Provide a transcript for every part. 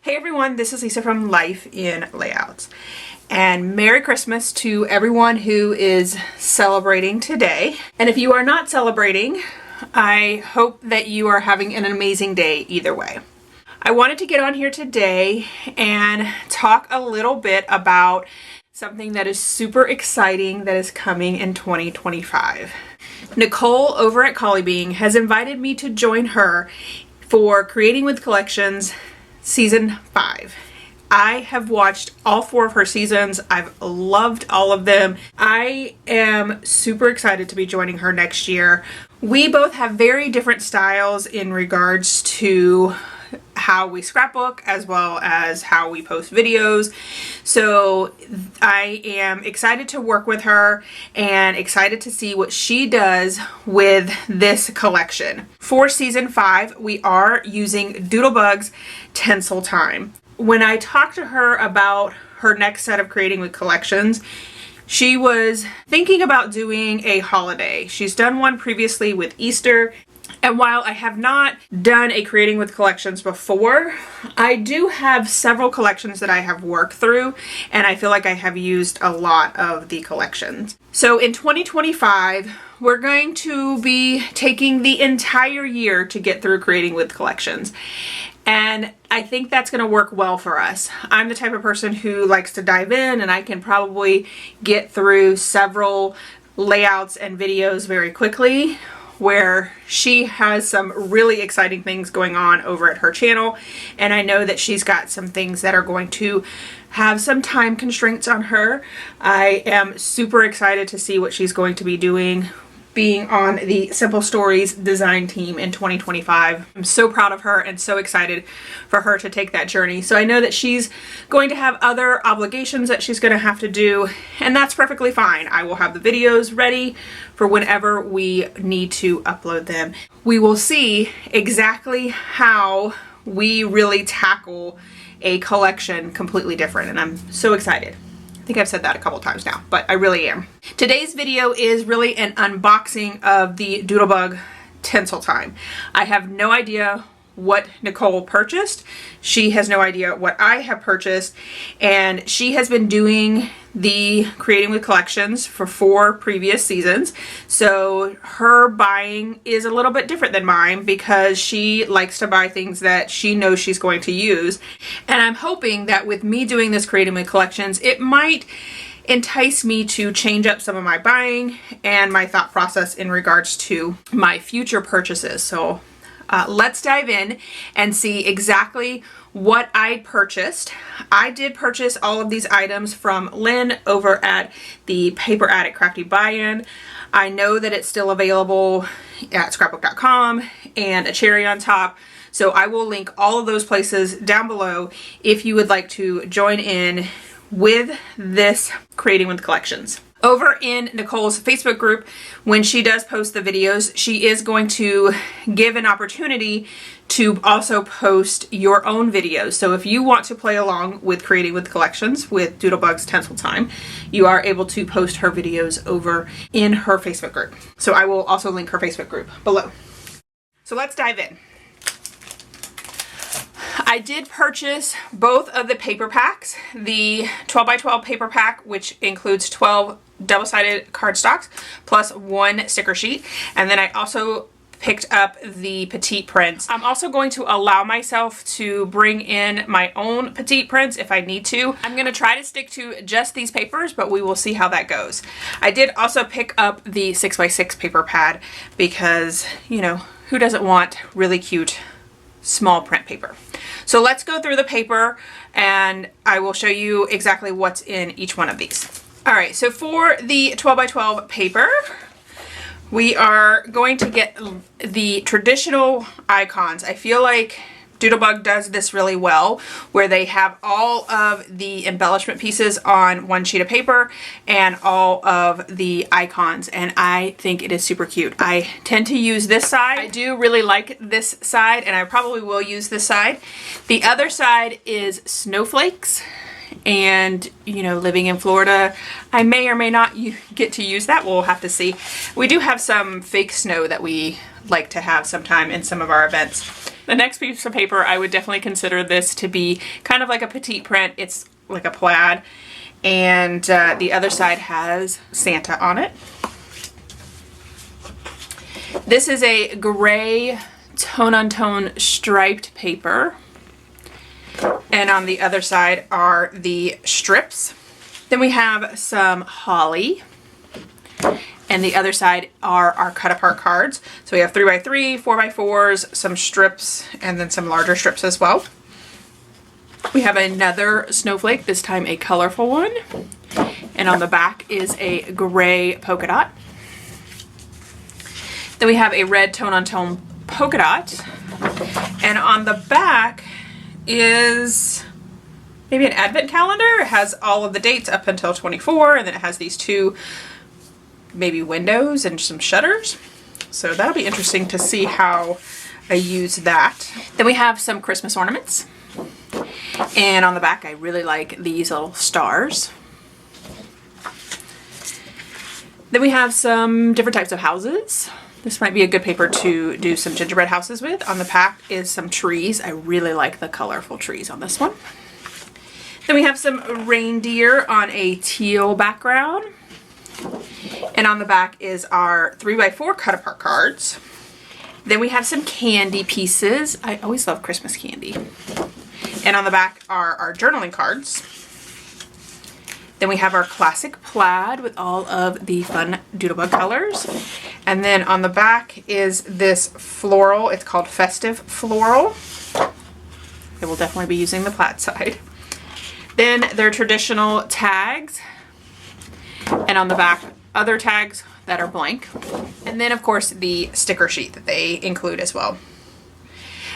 Hey everyone, this is Lisa from Life in Layouts. And Merry Christmas to everyone who is celebrating today. And if you are not celebrating, I hope that you are having an amazing day either way. I wanted to get on here today and talk a little bit about something that is super exciting that is coming in 2025. Nicole over at Collab has invited me to join her for Creating with Collections Season 5. I have watched all 4 of her seasons. I've loved all of them. I am super excited to be joining her next year. We both have very different styles in regards to how we scrapbook as well as how we post videos. So I am excited to work with her and excited to see what she does with this collection. For season 5, we are using Doodlebug's Tinsel Time. When I talked to her about her next set of Creating with Collections, she was thinking about doing a holiday. She's done one previously with Easter. And while I have not done a Creating with Collections before, I do have several collections that I have worked through, and I feel like I have used a lot of the collections. So in 2025, we're going to be taking the entire year to get through Creating with Collections. And I think that's going to work well for us. I'm the type of person who likes to dive in, and I can probably get through several layouts and videos very quickly, where she has some really exciting things going on over at her channel, and I know that she's got some things that are going to have some time constraints on her. I am super excited to see what she's going to be doing being on the Simple Stories design team in 2025. I'm so proud of her and so excited for her to take that journey. So I know that she's going to have other obligations that she's going to have to do, and that's perfectly fine. I will have the videos ready for whenever we need to upload them. We will see exactly how we really tackle a collection completely different, and I'm so excited. I think I've said that a couple times now, but I really am. Today's video is really an unboxing of the Doodlebug Tinsel Time. I have no idea what Nicole purchased. She has no idea what I have purchased, and she has been doing the Creating with Collections for 4 previous seasons. So her buying is a little bit different than mine because she likes to buy things that she knows she's going to use. And I'm hoping that with me doing this Creating with Collections, it might entice me to change up some of my buying and my thought process in regards to my future purchases. So let's dive in and see exactly what I purchased. I did purchase all of these items from Lynn over at the Paper Addict Crafty Buy-In. I know that it's still available at scrapbook.com and a cherry on top. So I will link all of those places down below if you would like to join in with this Creating with Collections. Over in Nicole's Facebook group, when she does post the videos, she is going to give an opportunity to also post your own videos. So if you want to play along with Creating with Collections with Doodlebug's Tinsel Time, you are able to post her videos over in her Facebook group. So I will also link her Facebook group below. So let's dive in. I did purchase both of the paper packs, the 12 by 12 paper pack, which includes 12 double-sided cardstocks plus 1 sticker sheet, and then I also picked up the petite prints. I'm also going to allow myself to bring in my own petite prints if I need to. I'm going to try to stick to just these papers, but we will see how that goes. I did also pick up the 6x6 paper pad because, you know, who doesn't want really cute small print paper? So let's go through the paper and I will show you exactly what's in each one of these. All right, so for the 12 by 12 paper, we are going to get the traditional icons. I feel like Doodlebug does this really well, where they have all of the embellishment pieces on one sheet of paper and all of the icons, and I think it is super cute. I tend to use this side. I do really like this side, and I probably will use this side. The other side is snowflakes, and you know, living in Florida, I may or may not get to use that. We'll have to see. We do have some fake snow that we like to have sometime in some of our events. The next piece of paper, I would definitely consider this to be kind of like a petite print. It's like a plaid, and the other side has Santa on it. This is a gray tone-on-tone striped paper, and on the other side are the strips. Then we have some holly, and the other side are our cut apart cards. So we have 3x3, 4x4s, some strips, and then some larger strips as well. We have another snowflake, this time a colorful one. And on the back is a gray polka dot. Then we have a red tone-on-tone polka dot. And on the back is maybe an advent calendar. It has all of the dates up until 24, and then it has these two maybe windows and some shutters. So that'll be interesting to see how I use that. Then we have some Christmas ornaments. And on the back, I really like these little stars. Then we have some different types of houses. This might be a good paper to do some gingerbread houses with. On the back is some trees. I really like the colorful trees on this one. Then we have some reindeer on a teal background. And on the back is our 3x4 cut apart cards. Then we have some candy pieces. I always love Christmas candy. And on the back are our journaling cards. Then we have our classic plaid with all of the fun Doodlebug colors. And then on the back is this floral. It's called Festive Floral. I will definitely be using the plaid side. Then their traditional tags. And on the back, other tags that are blank. And then of course the sticker sheet that they include as well.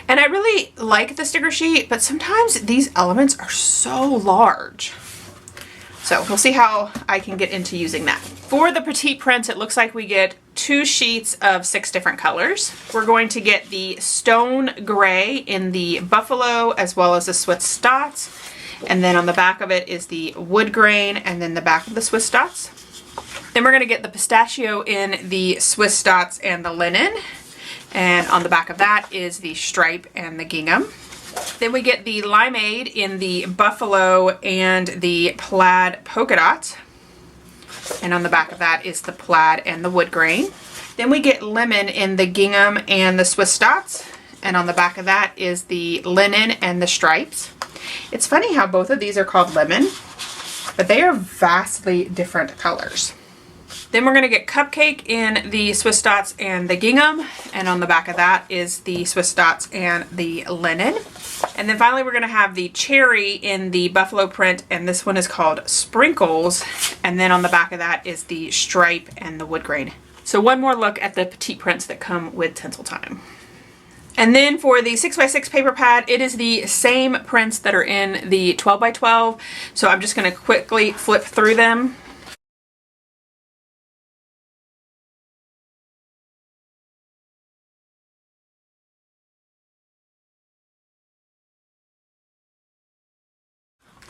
And I really like the sticker sheet, but sometimes these elements are so large. So we'll see how I can get into using that. For the petite prints, it looks like we get 2 sheets of 6 different colors. We're going to get the stone gray in the buffalo as well as the Swiss dots. And then on the back of it is the wood grain and then the back of the Swiss dots. Then we're going to get the pistachio in the Swiss dots and the linen. And on the back of that is the stripe and the gingham. Then we get the limeade in the buffalo and the plaid polka dot. And on the back of that is the plaid and the wood grain. Then we get lemon in the gingham and the Swiss dots. And on the back of that is the linen and the stripes. It's funny how both of these are called lemon, but they are vastly different colors. Then we're going to get cupcake in the Swiss dots and the gingham, and on the back of that is the Swiss dots and the linen. And then finally we're going to have the cherry in the buffalo print, and this one is called Sprinkles, and then on the back of that is the stripe and the wood grain. So one more look at the petite prints that come with Tinsel Time. And then for the 6x6 paper pad, it is the same prints that are in the 12x12. So I'm just going to quickly flip through them.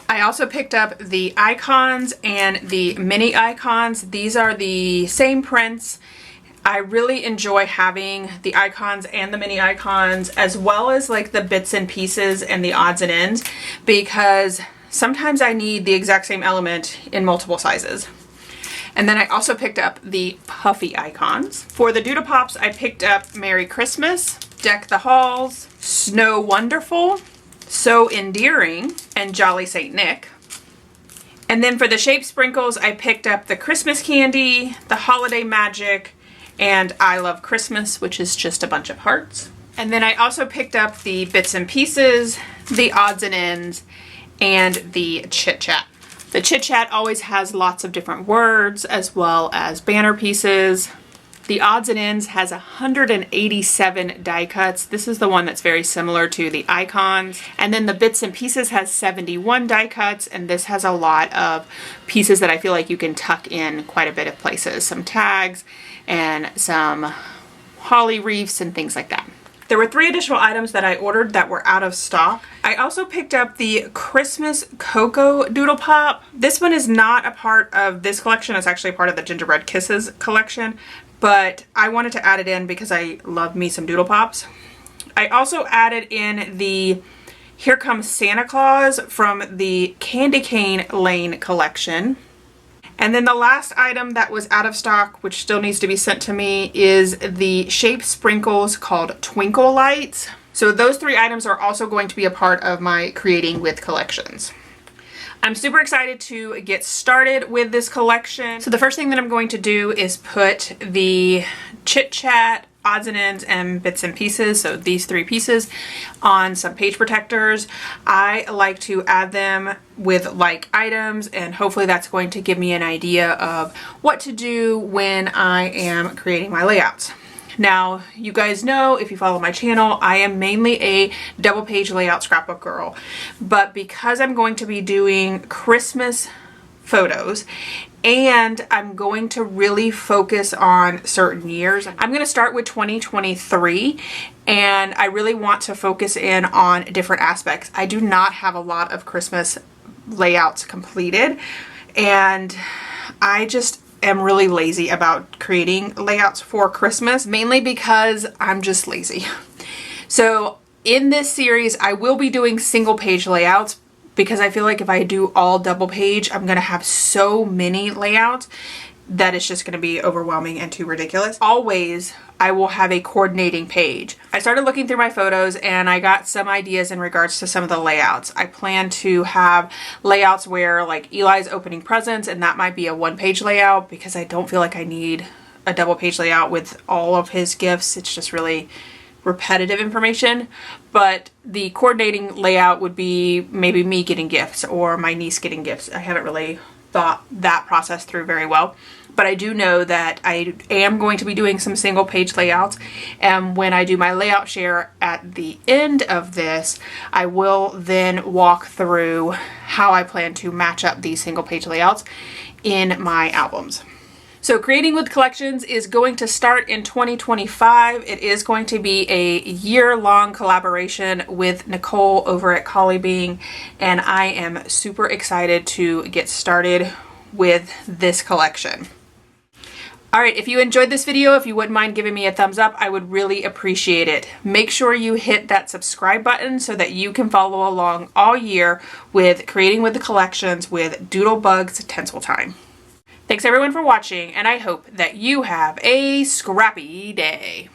I also picked up the icons and the mini icons. These are the same prints. I really enjoy having the icons and the mini icons as well as like the bits and pieces and the odds and ends, because sometimes I need the exact same element in multiple sizes. And then I also picked up the puffy icons. For the Doodle Pops, I picked up Merry Christmas, Deck the Halls, Snow Wonderful, So Endearing, and Jolly Saint Nick. And then for the shape sprinkles, I picked up the Christmas Candy, the Holiday Magic, and I Love Christmas, which is just a bunch of hearts. And then I also picked up the bits and pieces, the odds and ends, and the Chit Chat. The Chit Chat always has lots of different words as well as banner pieces. The odds and ends has 187 die cuts. This is the one that's very similar to the icons. And then the bits and pieces has 71 die cuts, and this has a lot of pieces that I feel like you can tuck in quite a bit of places. Some tags and some holly wreaths and things like that. There were 3 additional items that I ordered that were out of stock. I also picked up the Christmas Cocoa Doodle Pop. This one is not a part of this collection. It's actually part of the Gingerbread Kisses collection, but I wanted to add it in because I love me some Doodle Pops. I also added in the Here Comes Santa Claus from the Candy Cane Lane collection. And then the last item that was out of stock, which still needs to be sent to me, is the Shape Sprinkles called Twinkle Lights. So those 3 items are also going to be a part of my Creating With collections. I'm super excited to get started with this collection. So the first thing that I'm going to do is put the Chit Chat, Odds and Ends, and Bits and Pieces, so these 3 pieces, on some page protectors. I like to add them with like items, and hopefully that's going to give me an idea of what to do when I am creating my layouts. Now, you guys know, if you follow my channel, I am mainly a double page layout scrapbook girl, but because I'm going to be doing Christmas photos and I'm going to really focus on certain years, I'm going to start with 2023, and I really want to focus in on different aspects. I do not have a lot of Christmas layouts completed, and I just am really lazy about creating layouts for Christmas, mainly because I'm just lazy. So in this series, I will be doing single page layouts because I feel like if I do all double page, I'm gonna have so many layouts that it's just gonna be overwhelming and too ridiculous. Always, I will have a coordinating page. I started looking through my photos and I got some ideas in regards to some of the layouts. I plan to have layouts where like Eli's opening presents, and that might be a 1-page layout because I don't feel like I need a double page layout with all of his gifts. It's just really repetitive information. But the coordinating layout would be maybe me getting gifts or my niece getting gifts. I haven't really thought that process through very well. But I do know that I am going to be doing some single page layouts, and when I do my layout share at the end of this, I will then walk through how I plan to match up these single page layouts in my albums. So Creating With collections is going to start in 2025. It is going to be a year-long collaboration with Nicole over at collab, and I am super excited to get started with this collection. Alright, if you enjoyed this video, if you wouldn't mind giving me a thumbs up, I would really appreciate it. Make sure you hit that subscribe button so that you can follow along all year with Creating With the collections with Doodlebug's Tinsel Time. Thanks everyone for watching, and I hope that you have a scrappy day.